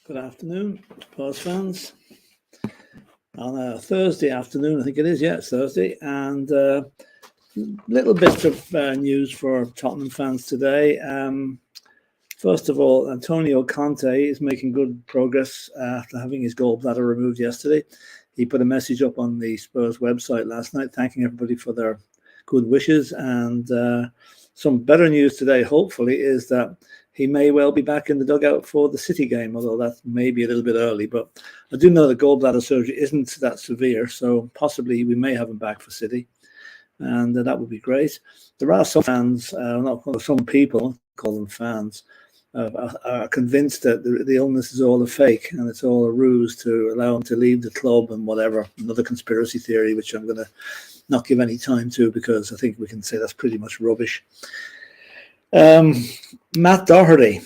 Good afternoon, Spurs fans. On a Thursday afternoon, I think it is, yeah, it's Thursday, and little bits of news for Tottenham fans today. First of all, Antonio Conte is making good progress after having his gallbladder removed yesterday. He put a message up on the Spurs website last night thanking everybody for their good wishes, and some better news today, hopefully, is that he may well be back in the dugout for the City game, although that may be a little bit early. But I do know that gallbladder surgery isn't that severe, so possibly we may have him back for City, and that would be great. There are some fans, some people, call them fans, are convinced that the illness is all a fake and it's all a ruse to allow him to leave the club and whatever. Another conspiracy theory, which I'm going to not give any time to because I think we can say that's pretty much rubbish. Matt Doherty.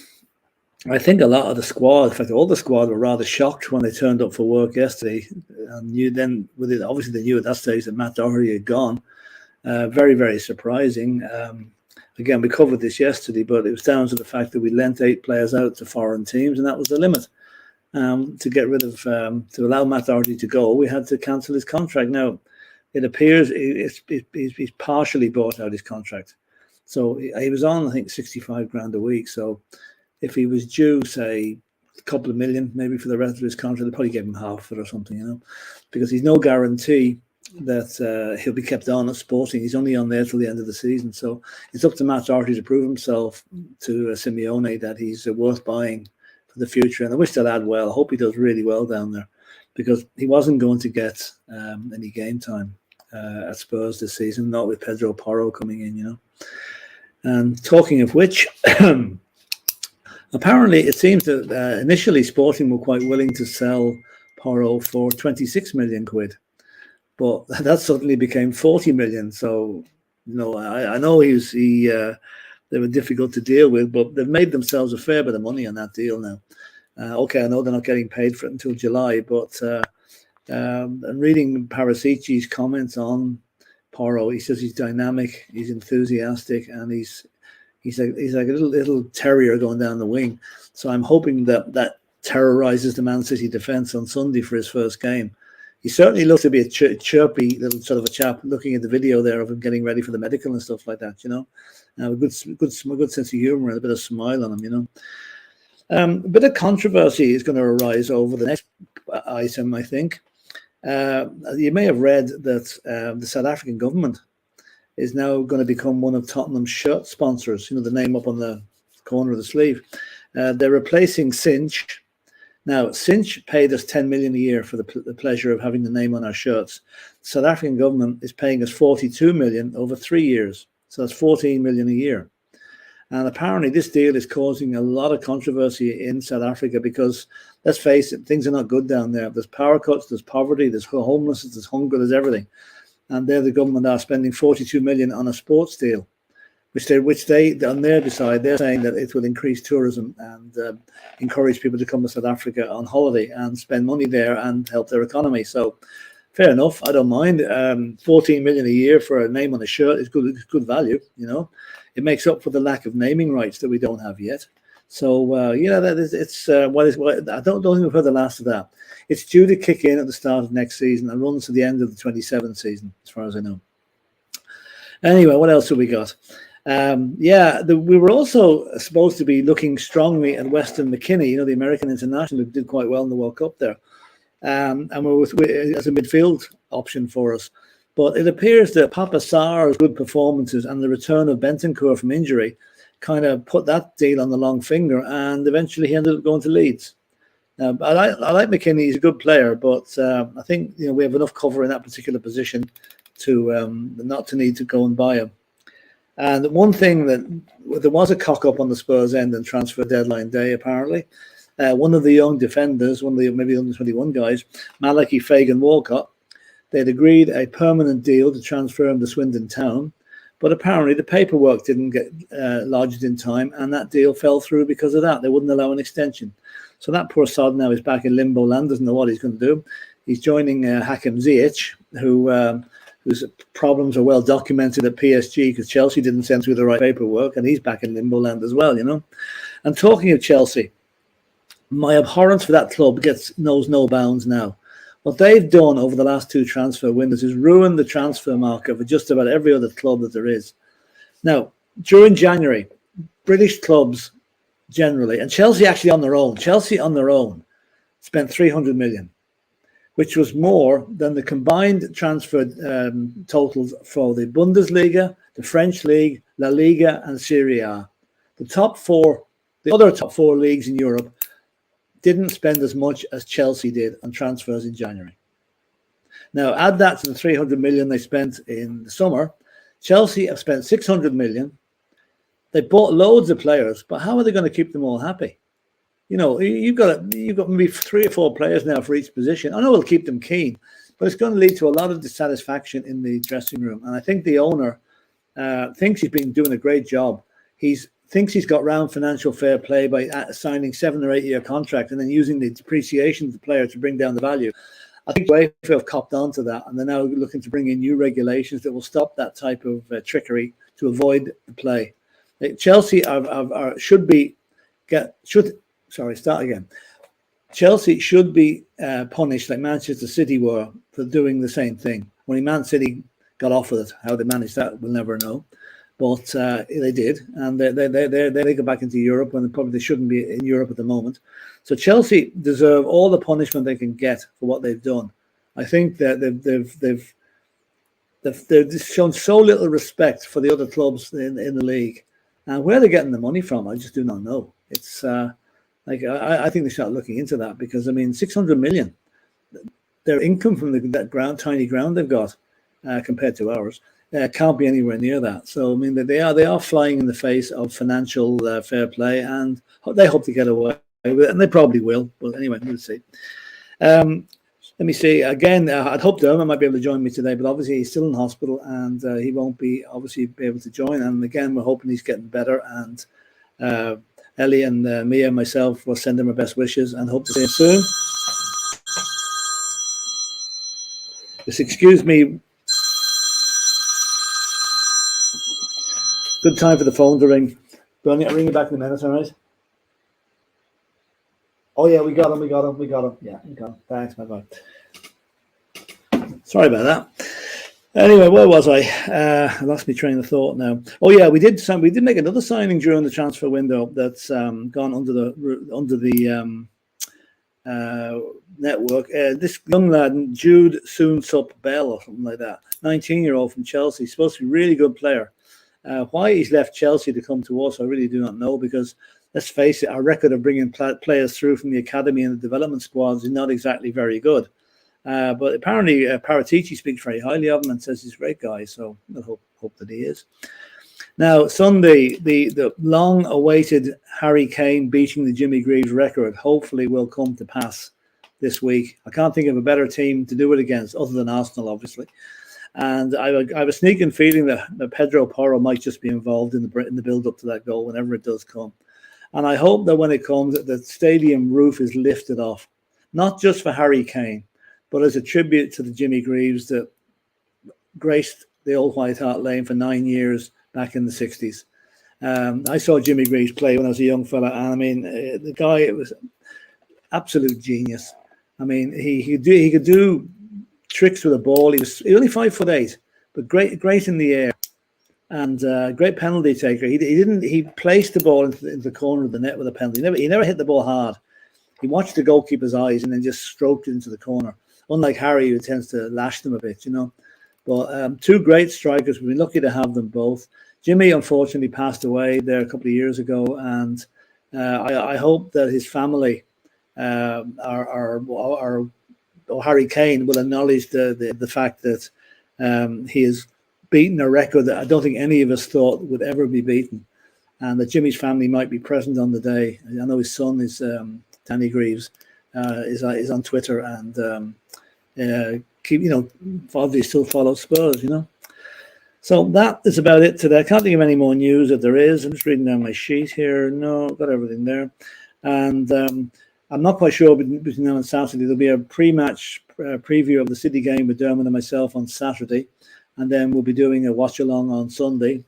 I think a lot of the squad, in fact, all the squad were rather shocked when they turned up for work yesterday, and obviously they knew at that stage that Matt Doherty had gone. Very, very surprising. Again, we covered this yesterday, but it was down to the fact that we lent 8 players out to foreign teams, and that was the limit. To get rid of, to allow Matt Doherty to go, we had to cancel his contract. Now, it appears he's partially bought out his contract. So he was on, I think, 65 grand a week. So if he was due, say, a couple of million, maybe for the rest of his contract, they'd probably give him half of it or something, because he's no guarantee that he'll be kept on at Sporting. He's only on there till the end of the season. So it's up to Matt Doherty to prove himself to Simeone that he's worth buying for the future. And I wish that lad well. I hope he does really well down there, because he wasn't going to get any game time at Spurs this season, not with Pedro Porro coming in, And talking of which, apparently it seems that initially Sporting were quite willing to sell Porro for 26 million quid, but that suddenly became 40 million. So, I know they were difficult to deal with, but they've made themselves a fair bit of money on that deal now. Okay, I know they're not getting paid for it until July, but I'm reading Parasici's comments on Porro. He says he's dynamic, he's enthusiastic, and he's like a little terrier going down the wing. So I'm hoping that terrorizes the Man City defence on Sunday for his first game. He certainly looks to be a chirpy little sort of a chap. Looking at the video there of him getting ready for the medical and stuff like that, a good sense of humour and a bit of smile on him, A bit of controversy is going to arise over the next item, I think. You may have read that the South African government is now going to become one of Tottenham's shirt sponsors, the name up on the corner of the sleeve. They're replacing Cinch. Now, Cinch paid us 10 million a year for the pleasure of having the name on our shirts. The South African government is paying us 42 million over 3 years. So that's 14 million a year. And apparently this deal is causing a lot of controversy in South Africa because, let's face it, things are not good down there. There's power cuts, there's poverty, there's homelessness, there's hunger, there's everything. And there the government are spending 42 million on a sports deal, which they on their side, they're saying that it will increase tourism and encourage people to come to South Africa on holiday and spend money there and help their economy. So fair enough, I don't mind. 14 million a year for a name on a shirt is good value, It makes up for the lack of naming rights that we don't have yet. So, that is, I don't think we've heard the last of that. It's due to kick in at the start of next season and runs to the end of the 27th season, as far as I know. Anyway, what else have we got? We were also supposed to be looking strongly at Weston McKennie, the American international who did quite well in the World Cup there. And we're as a midfield option for us. But it appears that Papa Sarr's good performances and the return of Bentancur from injury kind of put that deal on the long finger, and eventually he ended up going to Leeds. I like McKennie, he's a good player, but I think we have enough cover in that particular position to not to need to go and buy him. And one thing that there was a cock up on the Spurs end and transfer deadline day, apparently. One of the young defenders, one of the maybe under 21 guys, Malachi Fagan Walcott, they'd agreed a permanent deal to transfer him to Swindon Town, but apparently the paperwork didn't get lodged in time, and that deal fell through because of that. They wouldn't allow an extension. So that poor sod now is back in limbo land, doesn't know what he's going to do. He's joining Hakim Ziyech, whose problems are well documented at PSG because Chelsea didn't send through the right paperwork, and he's back in limbo land as well, And talking of Chelsea, My abhorrence for that club knows no bounds now. What they've done over the last 2 transfer windows is ruin the transfer market for just about every other club that there is. Now, during January, British clubs generally, and Chelsea actually on their own, spent 300 million, which was more than the combined transfer totals for the Bundesliga, the French League, La Liga, and Serie A. The other top 4 leagues in Europe didn't spend as much as Chelsea did on transfers in January. Now, add that to the 300 million they spent in the summer. Chelsea have spent 600 million. They bought loads of players, but how are they going to keep them all happy? You know, you've got maybe 3 or 4 players now for each position. I know it'll keep them keen, but it's going to lead to a lot of dissatisfaction in the dressing room. And I think the owner thinks he's been doing a great job. Thinks he's got round financial fair play by signing 7 or 8 year contract and then using the depreciation of the player to bring down the value. I think UEFA have copped onto that, and they're now looking to bring in new regulations that will stop that type of trickery to avoid the play. Chelsea Chelsea should be punished like Manchester City were for doing the same thing. When Man City got off with it, how they managed that, we'll never know. But they did, and they go back into Europe when they shouldn't be in Europe at the moment. So Chelsea deserve all the punishment they can get for what they've done. I think that they've shown so little respect for the other clubs in the league, and where they're getting the money from, I just do not know. It's I think they start looking into that, because I mean 600 million, their income from that tiny ground they've got compared to ours. Can't be anywhere near that. So I mean they are flying in the face of financial fair play, and they hope to get away with it, and they probably will. But anyway, we'll see. Let me see again. I'd hoped Dermot might be able to join me today, but obviously he's still in hospital, and he won't be able to join. And again, we're hoping he's getting better. And Ellie and Mia and myself will send him our best wishes and hope to see him soon. Just excuse me. Good time for the phone to ring. Bernie, I'll ring you back in a minute, all right? Oh, yeah, we got him. Yeah, we got him. Thanks, my boy. Sorry about that. Anyway, where was I? I lost my train of thought now. Oh, yeah, we did make another signing during the transfer window that's gone under the network. This young lad, Jude Soonsup Bell or something like that, 19-year-old from Chelsea, supposed to be a really good player. Why he's left Chelsea to come to us, I really do not know, because let's face it, our record of bringing players through from the academy and the development squads is not exactly very good. But apparently Paratici speaks very highly of him and says he's a great guy, so I hope that he is. Now, Sunday, the long-awaited Harry Kane beating the Jimmy Greaves record hopefully will come to pass this week. I can't think of a better team to do it against, other than Arsenal, obviously. And I have a sneaking feeling that Pedro Porro might just be involved in the build-up to that goal whenever it does come. And I hope that when it comes, that the stadium roof is lifted off, not just for Harry Kane, but as a tribute to the Jimmy Greaves that graced the old White Hart Lane for 9 years back in the 60s. I saw Jimmy Greaves play when I was a young fella, and I mean, the guy was absolute genius. I mean, he could do tricks with a ball. He was only 5'8", but great in the air, and great penalty taker. He placed the ball into the corner of the net with a penalty. He never hit the ball hard. He watched the goalkeeper's eyes and then just stroked it into the corner. Unlike Harry, who tends to lash them a bit, you know. But 2 great strikers. We've been lucky to have them both. Jimmy unfortunately passed away there a couple of years ago, and I hope that his family or Harry Kane will acknowledge the fact that he has beaten a record that I don't think any of us thought would ever be beaten, and that Jimmy's family might be present on the day. I know his son is Danny Greaves is on Twitter, and obviously still follow Spurs, you know. So that is about it today. I can't think of any more news if there is. I'm just reading down my sheet here. No, got everything there. And I'm not quite sure between now and Saturday. There'll be a pre-match preview of the City game with Dermot and myself on Saturday. And then we'll be doing a watch-along on Sunday,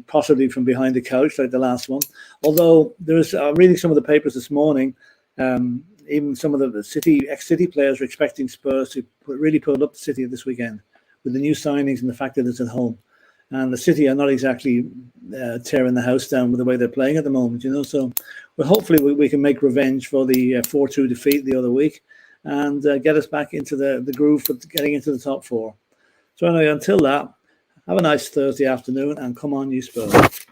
possibly from behind the couch like the last one. Although there's reading some of the papers this morning, Even some of the ex-City players are expecting Spurs to really pull up the City this weekend with the new signings and the fact that it's at home. And the City are not exactly tearing the house down with the way they're playing at the moment, So, well, hopefully we can make revenge for the 4-2 defeat the other week and get us back into the groove for getting into the top four. So anyway, until that, have a nice Thursday afternoon and come on, you Spurs.